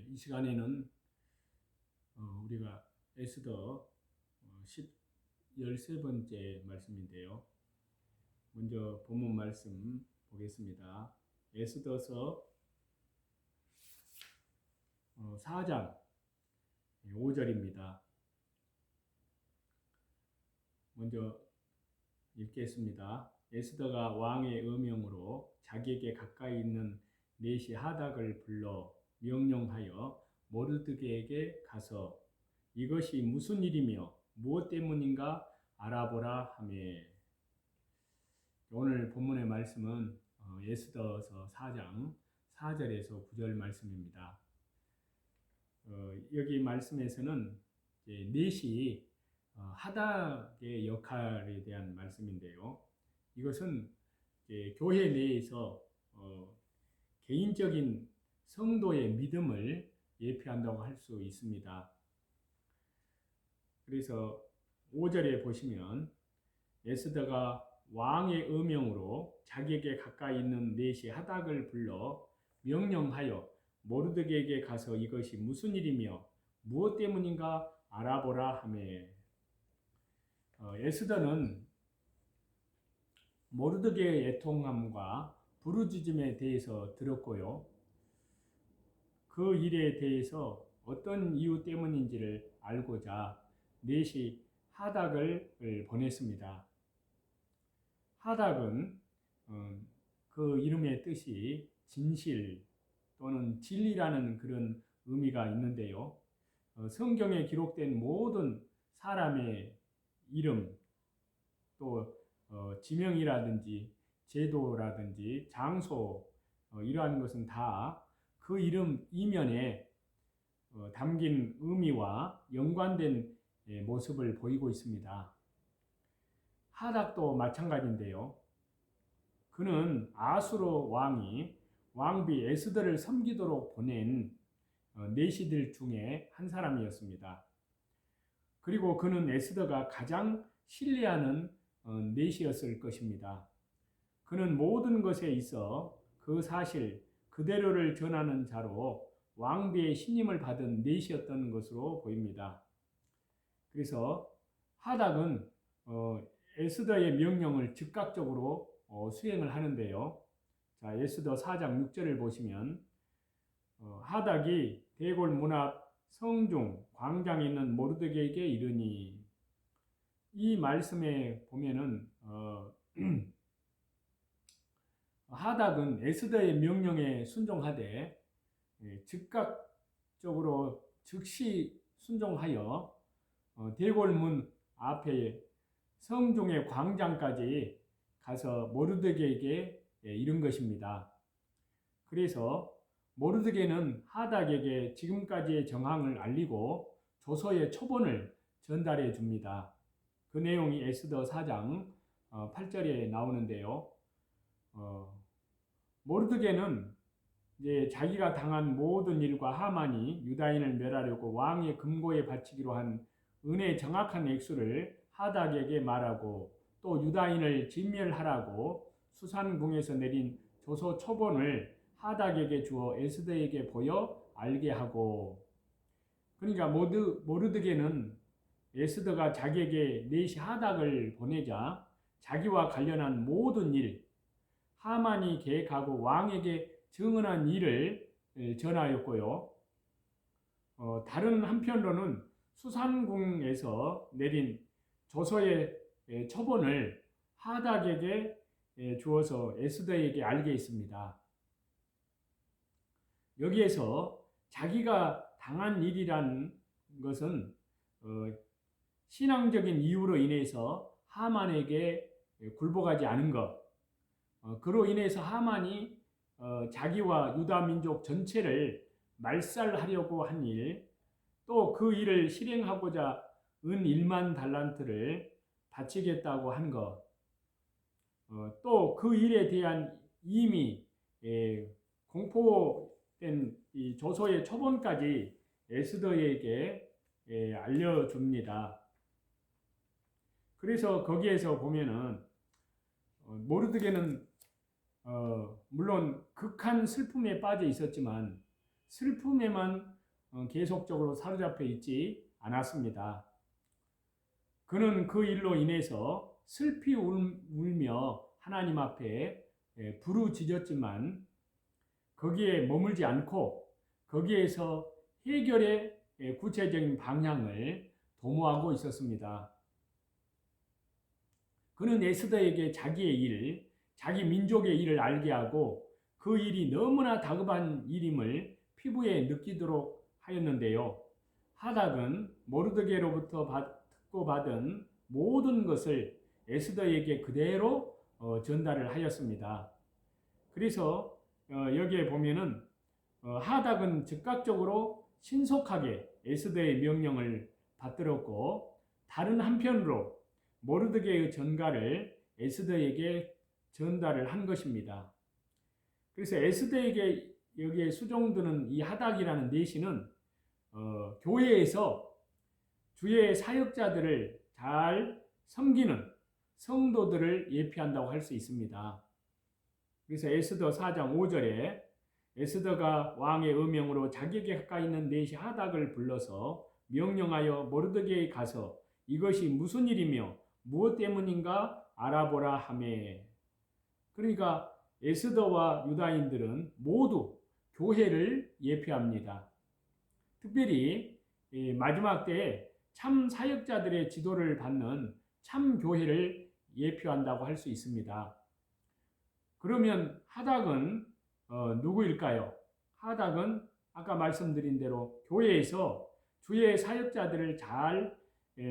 이 시간에는 우리가 에스더 13번째 말씀인데요. 먼저 본문 말씀 보겠습니다. 에스더서 4장 5절입니다. 먼저 읽겠습니다. 에스더가 왕의 음명으로 자기에게 가까이 있는 내시 하닥을 불러 명령하여 모르드게에게 가서 이것이 무슨 일이며 무엇 때문인가 알아보라 하매. 오늘 본문의 말씀은 에스더서 4장 4절에서 9절 말씀입니다. 여기 말씀에서는 넷이 하닥의 역할에 대한 말씀인데요. 이것은 교회 내에서 개인적인 성도의 믿음을 예표한다고 할 수 있습니다. 그래서 5절에 보시면 에스더가 왕의 음명으로 자기에게 가까이 있는 넷이 하닥을 불러 명령하여 모르드게에게 가서 이것이 무슨 일이며 무엇 때문인가 알아보라 하매. 에스더는 모르드게의 애통함과 부르짖음에 대해서 들었고요. 그 일에 대해서 어떤 이유 때문인지를 알고자 넷이 하닥을 보냈습니다. 하닥은 그 이름의 뜻이 진실 또는 진리라는 그런 의미가 있는데요. 성경에 기록된 모든 사람의 이름, 또 지명이라든지 제도라든지 장소, 이러한 것은 다 그 이름 이면에 담긴 의미와 연관된 모습을 보이고 있습니다. 하닥도 마찬가지인데요. 그는 아수르 왕이 왕비 에스더를 섬기도록 보낸 내시들 중에 한 사람이었습니다. 그리고 그는 에스더가 가장 신뢰하는 내시였을 것입니다. 그는 모든 것에 있어 그 사실 그대로를 전하는 자로 왕비의 신임을 받은 내시였던 것으로 보입니다. 그래서 하닥은 에스더의 명령을 즉각적으로 수행을 하는데요. 자, 에스더 4장 6절을 보시면 하닥이 대궐 문 앞 성중 광장에 있는 모르드게에게 이르니, 이 말씀에 보면은 하닥은 에스더의 명령에 순종하되 즉각적으로 즉시 순종하여 대궐 문 앞에 성중의 광장까지 가서 모르드게에게 이른 것입니다. 그래서 모르드게는 하닥에게 지금까지의 정황을 알리고 조서의 초본을 전달해 줍니다. 그 내용이 에스더 4장 8절에 나오는데요. 모르드게는 이제 자기가 당한 모든 일과 하만이 유다인을 멸하려고 왕의 금고에 바치기로 한 은혜의 정확한 액수를 하닥에게 말하고, 또 유다인을 진멸하라고 수산궁에서 내린 조서 초본을 하닥에게 주어 에스더에게 보여 알게 하고. 그러니까 모르드게는 에스더가 자기에게 넷이 하닥을 보내자 자기와 관련한 모든 일, 하만이 계획하고 왕에게 증언한 일을 전하였고요. 다른 한편으로는 수산궁에서 내린 조서의 초본을 하닥에게 주어서 에스더에게 알게 했습니다. 여기에서 자기가 당한 일이란 것은 신앙적인 이유로 인해서 하만에게 굴복하지 않은 것, 그로 인해서 하만이 자기와 유다 민족 전체를 말살하려고 한 일, 또 그 일을 실행하고자 은 1만 달란트를 바치겠다고 한 것, 또 그 일에 대한 이미 공포된 이 조서의 초본까지 에스더에게 알려줍니다. 그래서 거기에서 보면은 모르드게는 물론 극한 슬픔에 빠져 있었지만 슬픔에만 계속적으로 사로잡혀 있지 않았습니다. 그는 그 일로 인해서 슬피 울며 하나님 앞에 부르짖었지만 거기에 머물지 않고 거기에서 해결의 구체적인 방향을 도모하고 있었습니다. 그는 에스더에게 자기의 일, 자기 민족의 일을 알게 하고 그 일이 너무나 다급한 일임을 피부에 느끼도록 하였는데요. 하닥은 모르드게로부터 듣고 받은 모든 것을 에스더에게 그대로 전달을 하였습니다. 그래서 여기에 보면은 하닥은 즉각적으로 신속하게 에스더의 명령을 받들었고 다른 한편으로 모르드게의 전가를 에스더에게 전달을 한 것입니다. 그래서 에스더에게 여기에 수종드는 이 하닥이라는 내시는 교회에서 주의 사역자들을 잘 섬기는 성도들을 예표한다고 할 수 있습니다. 그래서 에스더 4장 5절에 에스더가 왕의 음명으로 자기에게 가까이 있는 내시 하닥을 불러서 명령하여 모르드게에 가서 이것이 무슨 일이며 무엇 때문인가 알아보라 하매. 그러니까 에스더와 유다인들은 모두 교회를 예표합니다. 특별히 마지막 때에 참 사역자들의 지도를 받는 참 교회를 예표한다고 할 수 있습니다. 그러면 하닥은 누구일까요? 하닥은 아까 말씀드린 대로 교회에서 주의 사역자들을 잘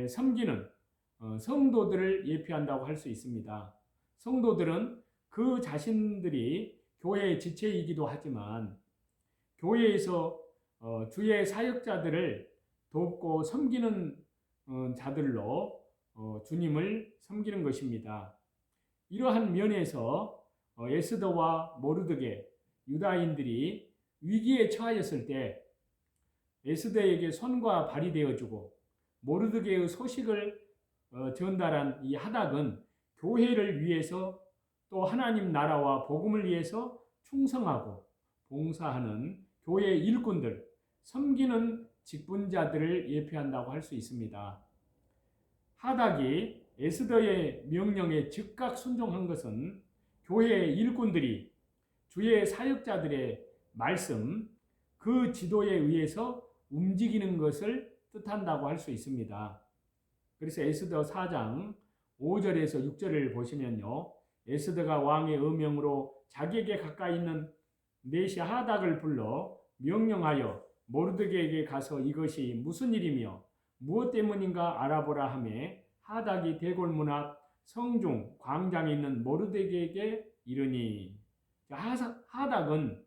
섬기는 성도들을 예표한다고 할 수 있습니다. 성도들은 그 자신들이 교회의 지체이기도 하지만 교회에서 주의 사역자들을 돕고 섬기는 자들로 주님을 섬기는 것입니다. 이러한 면에서 에스더와 모르드게 유다인들이 위기에 처하였을 때 에스더에게 손과 발이 되어주고 모르드게의 소식을 전달한 이 하닥은 교회를 위해서 또 하나님 나라와 복음을 위해서 충성하고 봉사하는 교회 일꾼들, 섬기는 직분자들을 예표한다고 할 수 있습니다. 하닥이 에스더의 명령에 즉각 순종한 것은 교회 일꾼들이 주의 사역자들의 말씀, 그 지도에 의해서 움직이는 것을 뜻한다고 할 수 있습니다. 그래서 에스더 4장 5절에서 6절을 보시면요. 에스더가 왕의 음명으로 자기에게 가까이 있는 내시 하닥을 불러 명령하여 모르드게에게 가서 이것이 무슨 일이며 무엇 때문인가 알아보라 하며 하닥이 대궐문 앞 성중 광장에 있는 모르드게에게 이르니. 하닥은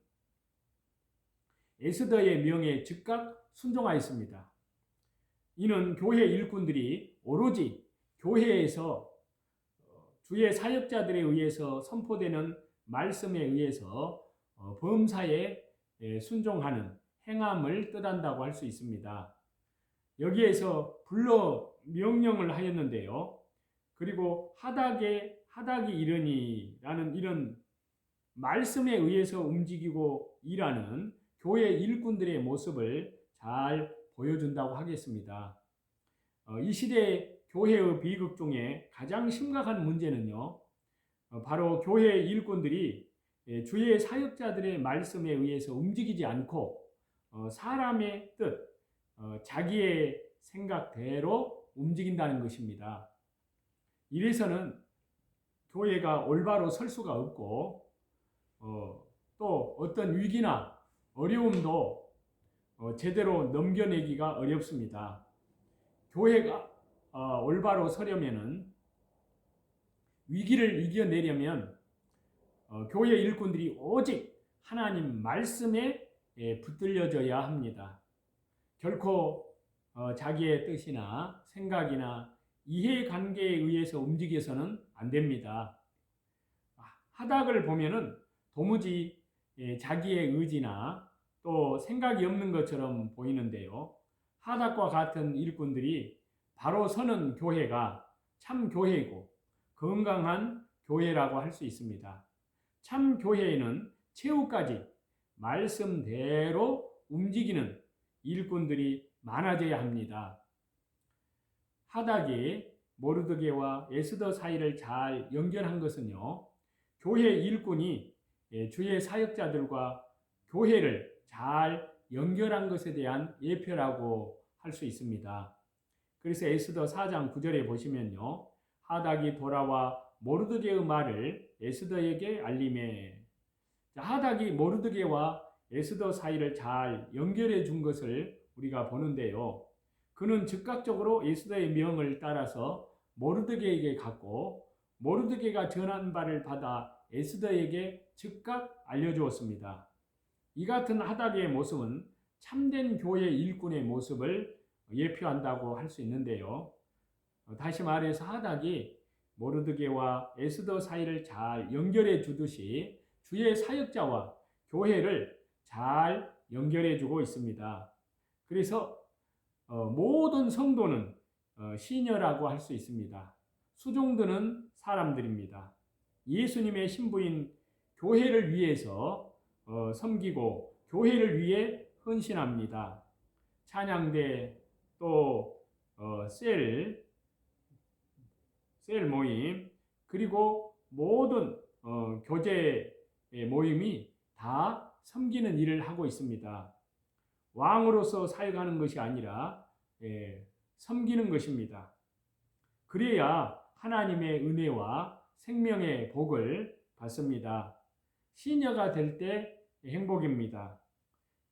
에스더의 명에 즉각 순종하였습니다. 이는 교회 일꾼들이 오로지 교회에서 주의 사역자들에 의해서 선포되는 말씀에 의해서 범사에 순종하는 행함을 뜻한다고 할 수 있습니다. 여기에서 불러 명령을 하였는데요. 그리고 하닥이 이르니라는 이런 말씀에 의해서 움직이고 일하는 교회 일꾼들의 모습을 잘 보여준다고 하겠습니다. 이 시대 교회의 비극 중에 가장 심각한 문제는요. 바로 교회 일꾼들이 주의 사역자들의 말씀에 의해서 움직이지 않고 사람의 뜻, 자기의 생각대로 움직인다는 것입니다. 이래서는 교회가 올바로 설 수가 없고 또 어떤 위기나 어려움도 제대로 넘겨내기가 어렵습니다. 교회가 올바로 서려면은 위기를 이겨내려면 교회 일꾼들이 오직 하나님 말씀에 붙들려져야 합니다. 결코 자기의 뜻이나 생각이나 이해관계에 의해서 움직여서는 안 됩니다. 하닥을 보면은 도무지 자기의 의지나 또 생각이 없는 것처럼 보이는데요. 하닥과 같은 일꾼들이 바로 서는 교회가 참 교회이고 건강한 교회라고 할 수 있습니다. 참 교회에는 최후까지 말씀대로 움직이는 일꾼들이 많아져야 합니다. 하닥이 모르드게와 에스더 사이를 잘 연결한 것은요, 교회 일꾼이 주의 사역자들과 교회를 잘 연결한 것에 대한 예표라고 할 수 있습니다. 그래서 에스더 4장 9절에 보시면요, 하닥이 돌아와 모르드게의 말을 에스더에게 알리매. 하닥이 모르드게와 에스더 사이를 잘 연결해 준 것을 우리가 보는데요, 그는 즉각적으로 에스더의 명을 따라서 모르드게에게 갔고, 모르드게가 전한 바를 받아 에스더에게 즉각 알려주었습니다. 이 같은 하닥의 모습은 참된 교회 일꾼의 모습을 예표한다고 할 수 있는데요, 다시 말해서 하닥이 모르드게와 에스더 사이를 잘 연결해 주듯이 주의 사역자와 교회를 잘 연결해 주고 있습니다. 그래서 모든 성도는 시녀라고 할 수 있습니다. 수종드는 사람들입니다. 예수님의 신부인 교회를 위해서 섬기고 교회를 위해 헌신합니다. 찬양대, 또 셀 모임, 그리고 모든 교제 모임이 다 섬기는 일을 하고 있습니다. 왕으로서 사역하는 것이 아니라 섬기는 것입니다. 그래야 하나님의 은혜와 생명의 복을 받습니다. 시녀가 될 때 행복입니다.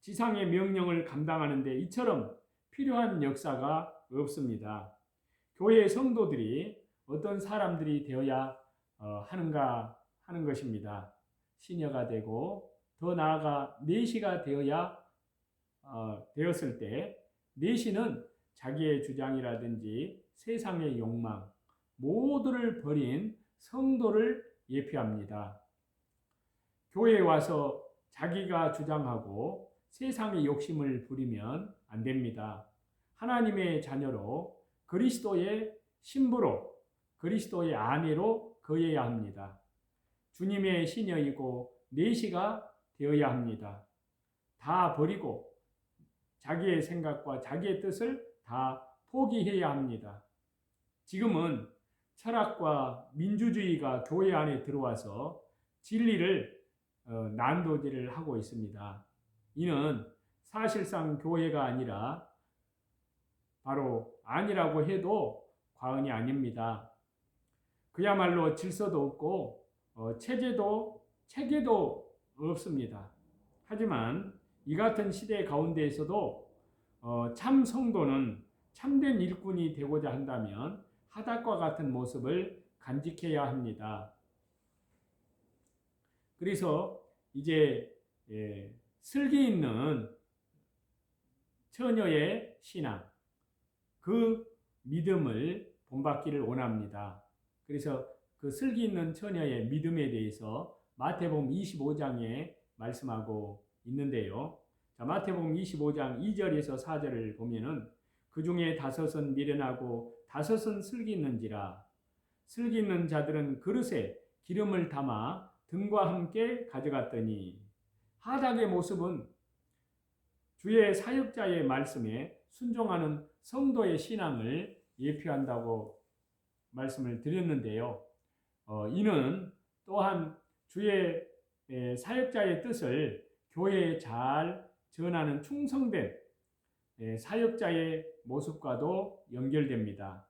지상의 명령을 감당하는데 이처럼 필요한 역사가 없습니다. 교회 성도들이 어떤 사람들이 되어야 하는가 하는 것입니다. 시녀가 되고 더 나아가 내시가 되었을 때, 내시는 자기의 주장이라든지 세상의 욕망 모두를 버린 성도를 예표합니다. 교회에 와서 자기가 주장하고 세상의 욕심을 부리면 안 됩니다. 하나님의 자녀로, 그리스도의 신부로, 그리스도의 아내로 거해야 합니다. 주님의 시녀이고 내시가 되어야 합니다. 다 버리고 자기의 생각과 자기의 뜻을 다 포기해야 합니다. 지금은 철학과 민주주의가 교회 안에 들어와서 진리를 난도질을 하고 있습니다. 이는 사실상 교회가 아니라 바로 아니라고 해도 과언이 아닙니다. 그야말로 질서도 없고 체계도 없습니다. 하지만 이 같은 시대 가운데에서도 참 성도는 참된 일꾼이 되고자 한다면 하닥과 같은 모습을 간직해야 합니다. 그래서 이제 슬기 있는 처녀의 신앙, 그 믿음을 본받기를 원합니다. 그래서 그 슬기 있는 처녀의 믿음에 대해서 마태복음 25장에 말씀하고 있는데요. 자, 마태복음 25장 2절에서 4절을 보면은 그 중에 5은 미련하고 5은 슬기 있는지라. 슬기 있는 자들은 그릇에 기름을 담아 등과 함께 가져갔더니. 하닥의 모습은 주의 사역자의 말씀에 순종하는 성도의 신앙을 예표한다고 말씀을 드렸는데요. 이는 또한 주의 사역자의 뜻을 교회에 잘 전하는 충성된 사역자의 모습과도 연결됩니다.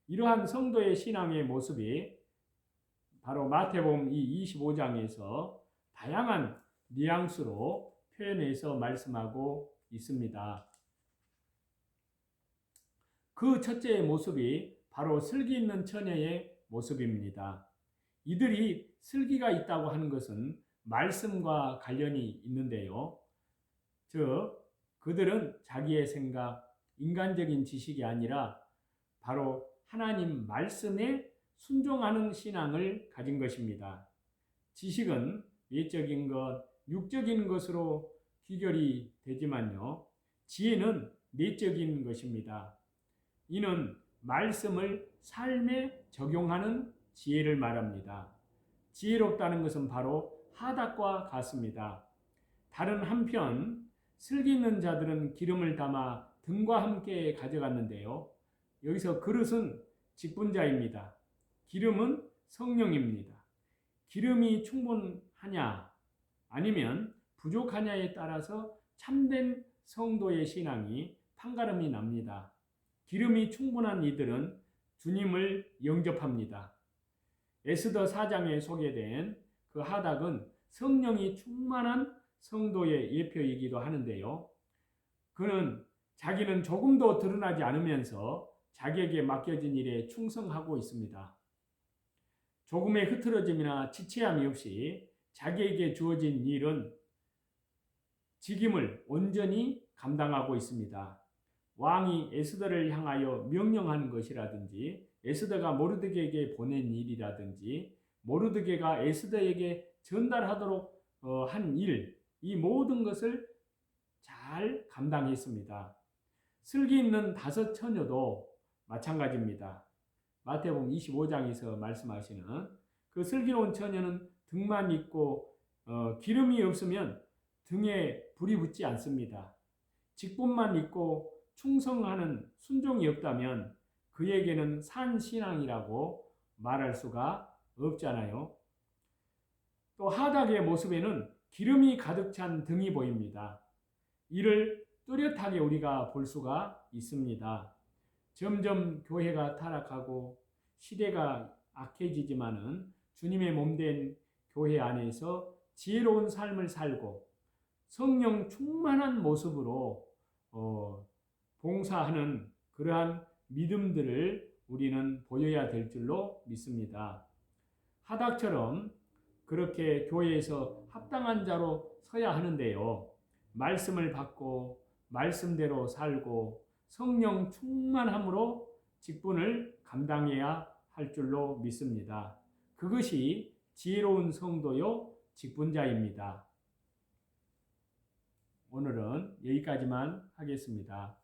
이러한 성도의 신앙의 모습이 바로 마태복음 이 25장에서 다양한 뉘앙스로 표현해서 말씀하고 있습니다. 그 첫째의 모습이 바로 슬기 있는 처녀의 모습입니다. 이들이 슬기가 있다고 하는 것은 말씀과 관련이 있는데요. 즉, 그들은 자기의 생각, 인간적인 지식이 아니라 바로 하나님 말씀에 순종하는 신앙을 가진 것입니다. 지식은 외적인 것, 육적인 것으로 귀결이 되지만요, 지혜는 내적인 것입니다. 이는 말씀을 삶에 적용하는 지혜를 말합니다. 지혜롭다는 것은 바로 하닥과 같습니다. 다른 한편 슬기 있는 자들은 기름을 담아 등과 함께 가져갔는데요. 여기서 그릇은 직분자입니다. 기름은 성령입니다. 기름이 충분하냐 아니면 부족하냐에 따라서 참된 성도의 신앙이 판가름이 납니다. 기름이 충분한 이들은 주님을 영접합니다. 에스더 4장에 소개된 그 하닥은 성령이 충만한 성도의 예표이기도 하는데요. 그는 자기는 조금도 드러나지 않으면서 자기에게 맡겨진 일에 충성하고 있습니다. 조금의 흐트러짐이나 지체함이 없이 자기에게 주어진 일은 직임을 온전히 감당하고 있습니다. 왕이 에스더를 향하여 명령하는 것이라든지 에스더가 모르드게에게 보낸 일이라든지 모르드게가 에스더에게 전달하도록 한 일, 이 모든 것을 잘 감당했습니다. 슬기 있는 5 처녀도 마찬가지입니다. 마태복음 25장에서 말씀하시는 그 슬기로운 처녀는 등만 있고 기름이 없으면 등에 불이 붙지 않습니다. 직분만 있고 충성하는 순종이 없다면 그에게는 산 신앙이라고 말할 수가 없잖아요. 또 하닥의 모습에는 기름이 가득 찬 등이 보입니다. 이를 뚜렷하게 우리가 볼 수가 있습니다. 점점 교회가 타락하고 시대가 악해지지만은 주님의 몸된 교회 안에서 지혜로운 삶을 살고 성령 충만한 모습으로 봉사하는 그러한 믿음들을 우리는 보여야 될 줄로 믿습니다. 하닥처럼 그렇게 교회에서 합당한 자로 서야 하는데요. 말씀을 받고 말씀대로 살고 성령 충만함으로 직분을 감당해야 할 줄로 믿습니다. 그것이 지혜로운 성도요 직분자입니다. 오늘은 여기까지만 하겠습니다.